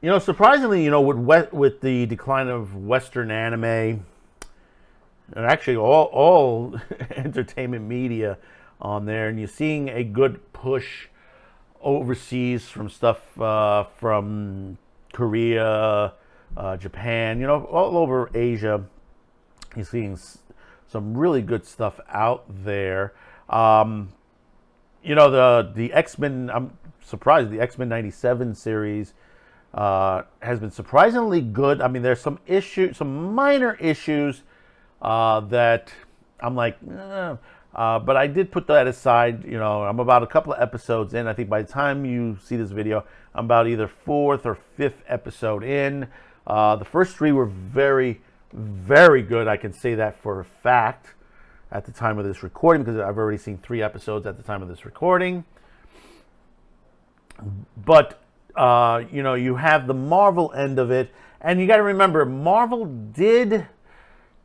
Surprisingly, with the decline of Western anime, and actually all entertainment media on there, and you're seeing a good push overseas from stuff from Korea, Japan, all over Asia. You're seeing some really good stuff out there. The X-Men. I'm surprised the X-Men '97 series has been surprisingly good. I mean, there's some issues, some minor issues that I'm like, but I did put that aside. I'm about a couple of episodes in. I think by the time you see this video, I'm about either fourth or fifth episode in. The first three were very, very good. I can say that for a fact at the time of this recording, because I've already seen 3 episodes at the time of this recording. But you have the Marvel end of it, and you got to remember, Marvel did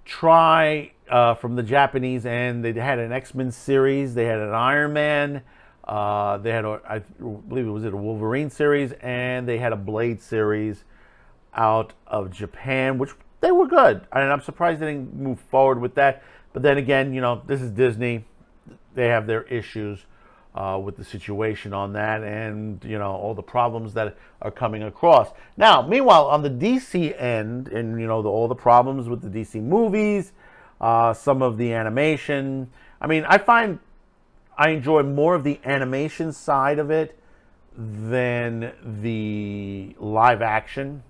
try from the Japanese end. They had an X-Men series, they had an Iron Man, they had I believe it was a Wolverine series, and they had a Blade series out of Japan, which they were good, and I'm surprised they didn't move forward with that. But then again, this is Disney. They have their issues with the situation on that, and all the problems that are coming across. Now, meanwhile, on the DC end, and all the problems with the DC movies, some of the animation. I mean, I find I enjoy more of the animation side of it than the live action,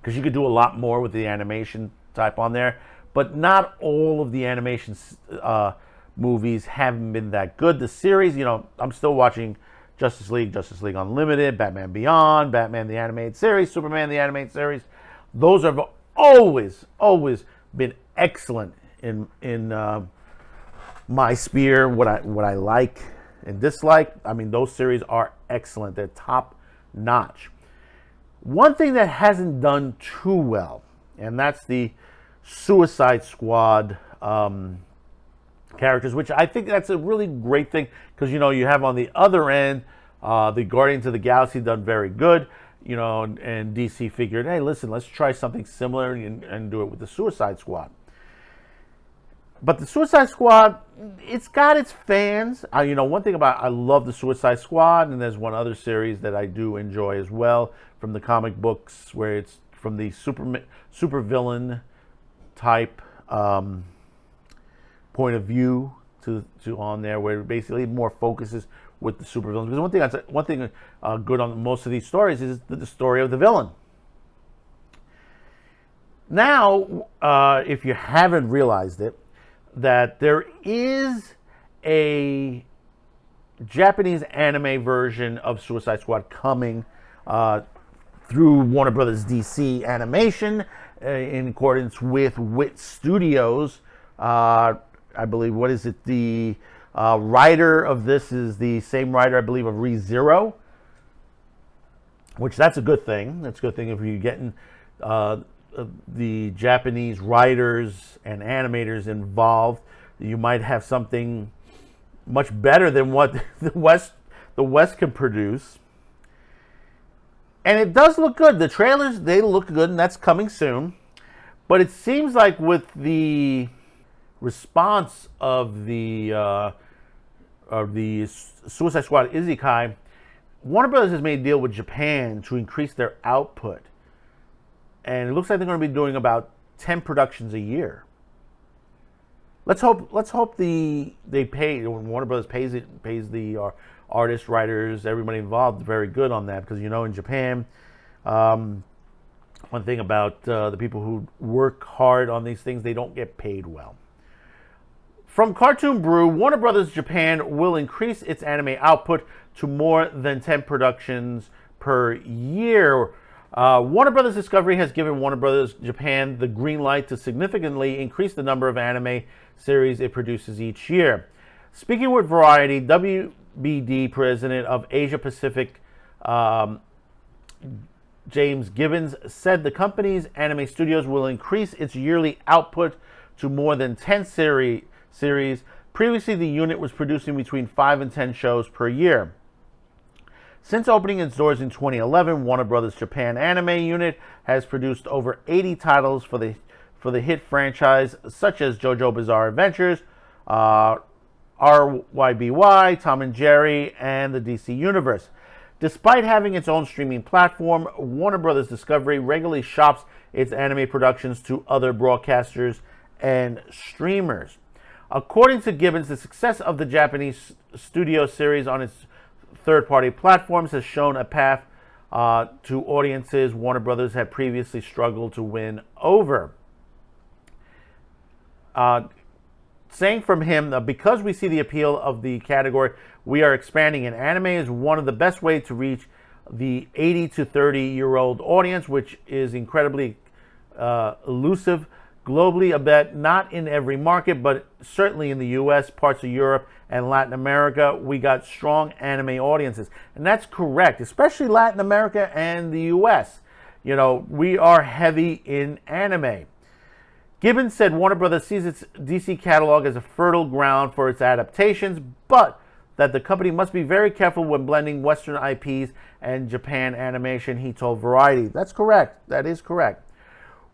because you could do a lot more with the animation type on there. But not all of the animation movies haven't been that good. The series, I'm still watching Justice League Unlimited, Batman Beyond, Batman the Animated Series, Superman the Animated Series. Those have always been excellent in my sphere. What I like and dislike. I mean, those series are excellent. They're top notch. One thing that hasn't done too well, and that's the Suicide Squad characters, which I think that's a really great thing, because you have on the other end the Guardians of the Galaxy done very good, and DC figured, hey, listen, let's try something similar and do it with the Suicide Squad. But the Suicide Squad, it's got its fans. One thing I love the Suicide Squad, and there's one other series that I do enjoy as well from the comic books, where it's from the super villain type point of view to on there, where basically more focuses with the supervillains. Because one thing good on most of these stories is the story of the villain. Now, if you haven't realized it, that there is a Japanese anime version of Suicide Squad coming through Warner Brothers DC Animation, in accordance with WIT Studios. I believe, what is it? The writer of this is the same writer, I believe, of ReZero, which that's a good thing. That's a good thing if you're getting the Japanese writers and animators involved. You might have something much better than what the West can produce. And it does look good. The trailers, they look good, and that's coming soon. But it seems like with the response of the Suicide Squad Isekai, Warner Brothers has made a deal with Japan to increase their output. And it looks like they're going to be doing about 10 productions a year. Let's hope Warner Brothers pays the artists, writers, everybody involved very good on that, because in Japan, one thing about the people who work hard on these things, they don't get paid well. From Cartoon Brew, Warner Brothers Japan will increase its anime output to more than 10 productions per year. Warner Brothers Discovery has given Warner Brothers Japan the green light to significantly increase the number of anime series it produces each year. Speaking with Variety, WBD president of Asia Pacific, James Gibbons, said the company's anime studios will increase its yearly output to more than 10 series. Previously, the unit was producing between 5 and 10 shows per year. Since opening its doors in 2011, Warner Brothers Japan Anime Unit has produced over 80 titles for the hit franchise, such as JoJo Bizarre Adventures, RYBY, Tom and Jerry, and the DC Universe. Despite having its own streaming platform, Warner Brothers Discovery regularly shops its anime productions to other broadcasters and streamers. According to Gibbons, the success of the Japanese studio series on its third-party platforms has shown a path to audiences Warner Brothers had previously struggled to win over. Saying from him, because we see the appeal of the category, we are expanding, and anime is one of the best ways to reach the 80 to 30-year-old audience, which is incredibly elusive globally. I bet not in every market, but certainly in the US, parts of Europe, and Latin America, we got strong anime audiences. And that's correct, especially Latin America and the US. You know, we are heavy in anime. Gibbons said Warner Brothers sees its DC catalog as a fertile ground for its adaptations, but that the company must be very careful when blending Western IPs and Japan animation, he told Variety. That's correct. That is correct.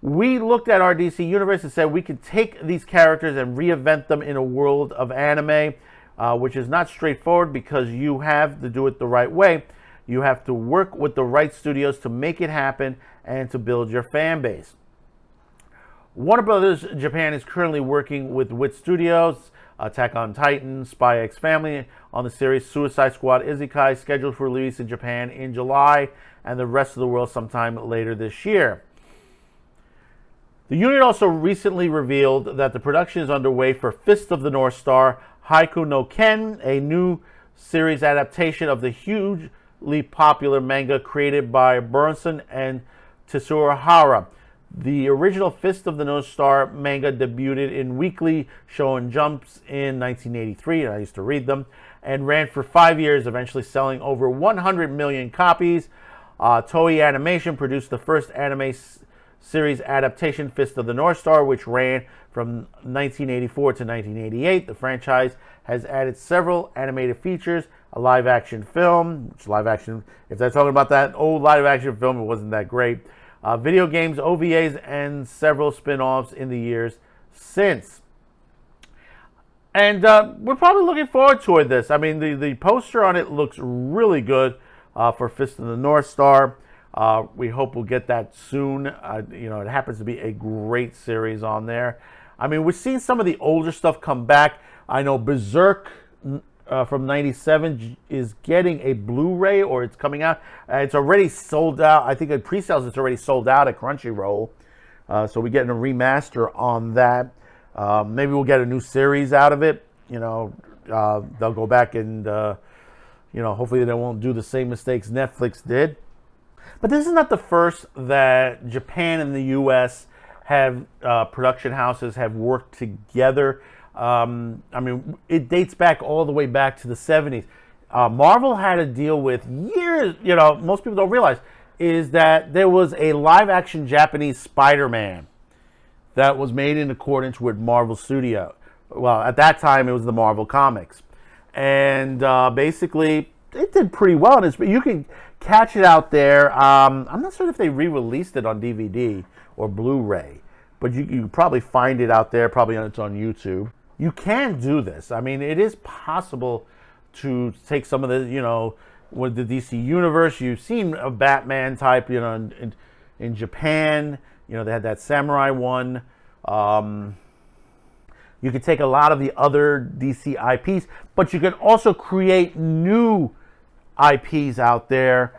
We looked at our DC universe and said we could take these characters and reinvent them in a world of anime, which is not straightforward because you have to do it the right way. You have to work with the right studios to make it happen and to build your fan base. Warner Brothers Japan is currently working with Wit Studios, Attack on Titan, Spy X Family on the series Suicide Squad Isekai, scheduled for release in Japan in July and the rest of the world sometime later this year. The unit also recently revealed that the production is underway for Fist of the North Star, Haiku no Ken, a new series adaptation of the hugely popular manga created by Burnson and Tetsuya Hara. The original Fist of the North Star manga debuted in Weekly Shonen Jumps in 1983, and I used to read them, and ran for 5 years, eventually selling over 100 million copies. Toei Animation produced the first anime series adaptation, Fist of the North Star, which ran from 1984 to 1988. The franchise has added several animated features, a live-action film, if they're talking about that old live-action film, it wasn't that great, video games, OVAs, and several spin-offs in the years since. And we're probably looking forward to this. I mean, the poster on it looks really good for Fist of the North Star. We hope we'll get that soon. It happens to be a great series on there. I mean, we're seeing some of the older stuff come back. I know Berserk from 97 is getting a Blu-ray, or it's coming out. It's already sold out. I think at pre-sales it's already sold out at Crunchyroll. So we're getting a remaster on that. Maybe we'll get a new series out of it. They'll go back and, hopefully they won't do the same mistakes Netflix did. But this is not the first that Japan and the U.S. have production houses have worked together. I mean, it dates back all the way back to the 70s. Marvel had to deal with years, most people don't realize, is that there was a live-action Japanese Spider-Man that was made in accordance with Marvel Studio. Well, at that time, it was the Marvel Comics. And basically, it did pretty well. You can catch it out there. I'm not sure if they re-released it on DVD or Blu-ray, but you can probably find it out there. Probably it's on YouTube. You can do this. I mean, it is possible to take some of the, with the DC Universe. You've seen a Batman type, in Japan. They had that samurai one. You could take a lot of the other DC IPs, but you can also create new IPs out there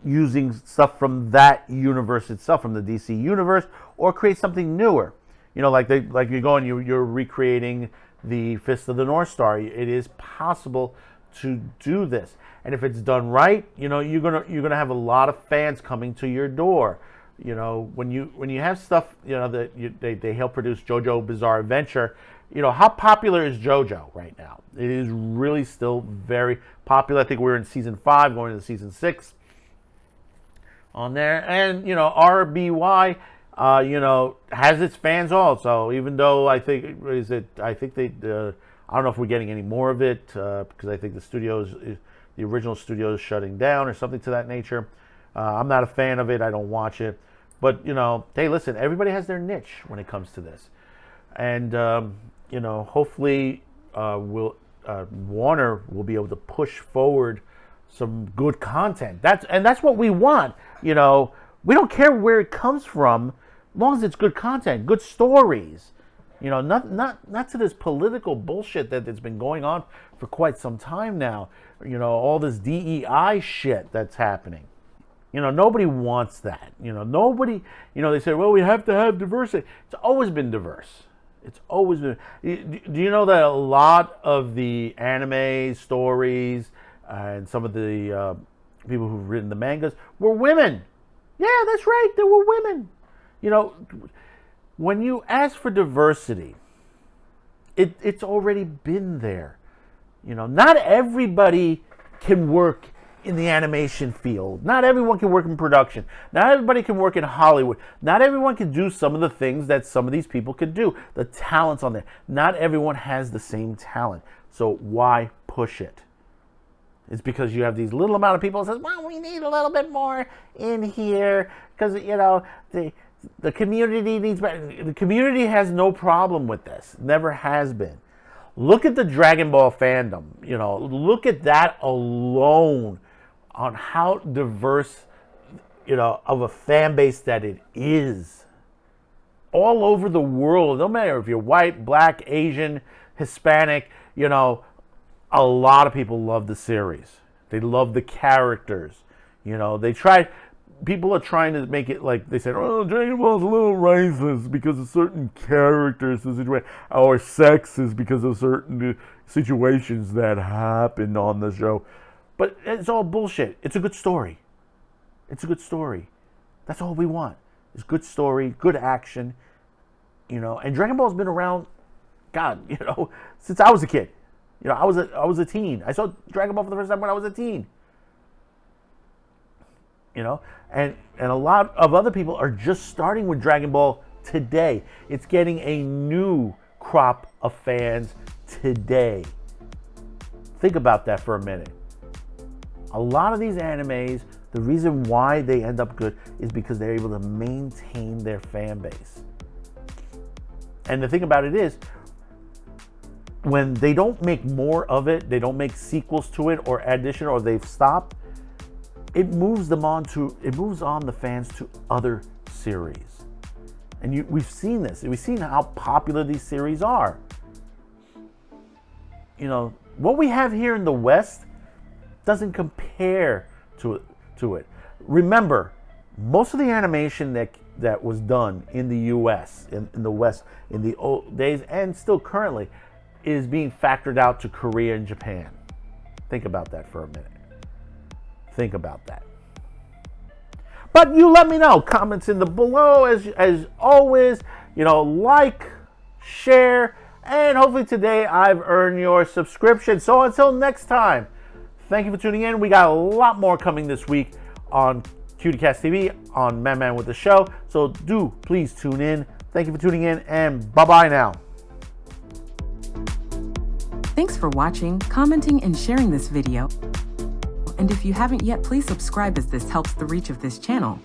using stuff from that universe itself, from the DC Universe, or create something newer. Like you're going, you're recreating the Fist of the North Star. It is possible to do this, and if it's done right, you're gonna have a lot of fans coming to your door. When you have stuff, that they help produce JoJo Bizarre Adventure. How popular is JoJo right now? It is really still very popular. I think we're in season 5, going into season 6 on there, and RBY. Has its fans also, even though I don't know if we're getting any more of it, because I think the the original studio is shutting down or something to that nature. I'm not a fan of it. I don't watch it. But, hey, listen, everybody has their niche when it comes to this. And, hopefully Warner will be able to push forward some good content. That's what we want. We don't care where it comes from, as long as it's good content, good stories. Not to this political bullshit that's been going on for quite some time now. All this DEI shit that's happening. Nobody wants that. Nobody, they say, well, we have to have diversity. It's always been diverse. It's always been. Do you know that a lot of the anime stories and some of the people who've written the mangas were women? Yeah, that's right. There were women. When you ask for diversity, it's already been there. Not everybody can work in the animation field. Not everyone can work in production. Not everybody can work in Hollywood. Not everyone can do some of the things that some of these people can do. The talent's on there. Not everyone has the same talent. So why push it? It's because you have these little amount of people that says, well, we need a little bit more in here because, the community needs better. The community has no problem with this. Never has been. Look at the Dragon Ball fandom. Look at that alone on how diverse, of a fan base that it is. All over the world, no matter if you're white, black, Asian, Hispanic, a lot of people love the series. They love the characters. People are trying to make it like they said, oh, Dragon Ball's a little racist because of certain characters, or sexist because of certain situations that happened on the show. But it's all bullshit. It's a good story. It's a good story. That's all we want. It's good story, good action, And Dragon Ball's been around, God, since I was a kid. I was a teen. I saw Dragon Ball for the first time when I was a teen. And a lot of other people are just starting with Dragon Ball today. It's getting a new crop of fans today. Think about that for a minute. A lot of these animes, the reason why they end up good is because they're able to maintain their fan base. And the thing about it is, when they don't make more of it, they don't make sequels to it or addition, or they've stopped, it moves on the fans to other series. And we've seen this. We've seen how popular these series are. What we have here in the West doesn't compare to it. Remember, most of the animation that was done in the U.S., in the West, in the old days, and still currently, is being factored out to Korea and Japan. Think about that for a minute. Think about that. But you let me know. Comments in the below as always. Like, share, and hopefully today I've earned your subscription. So until next time, thank you for tuning in. We got a lot more coming this week on CutieCast TV, on Man with the Show. So do please tune in. Thank you for tuning in, and bye-bye now. Thanks for watching, commenting, and sharing this video. And if you haven't yet, please subscribe as this helps the reach of this channel.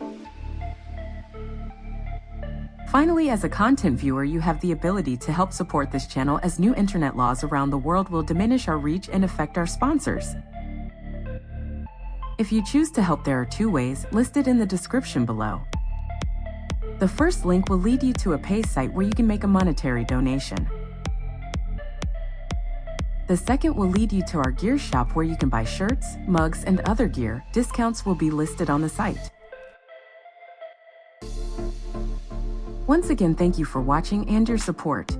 Finally, as a content viewer, you have the ability to help support this channel as new internet laws around the world will diminish our reach and affect our sponsors. If you choose to help, there are two ways listed in the description below. The first link will lead you to a pay site where you can make a monetary donation. The second will lead you to our gear shop where you can buy shirts, mugs, and other gear. Discounts will be listed on the site. Once again, thank you for watching and your support.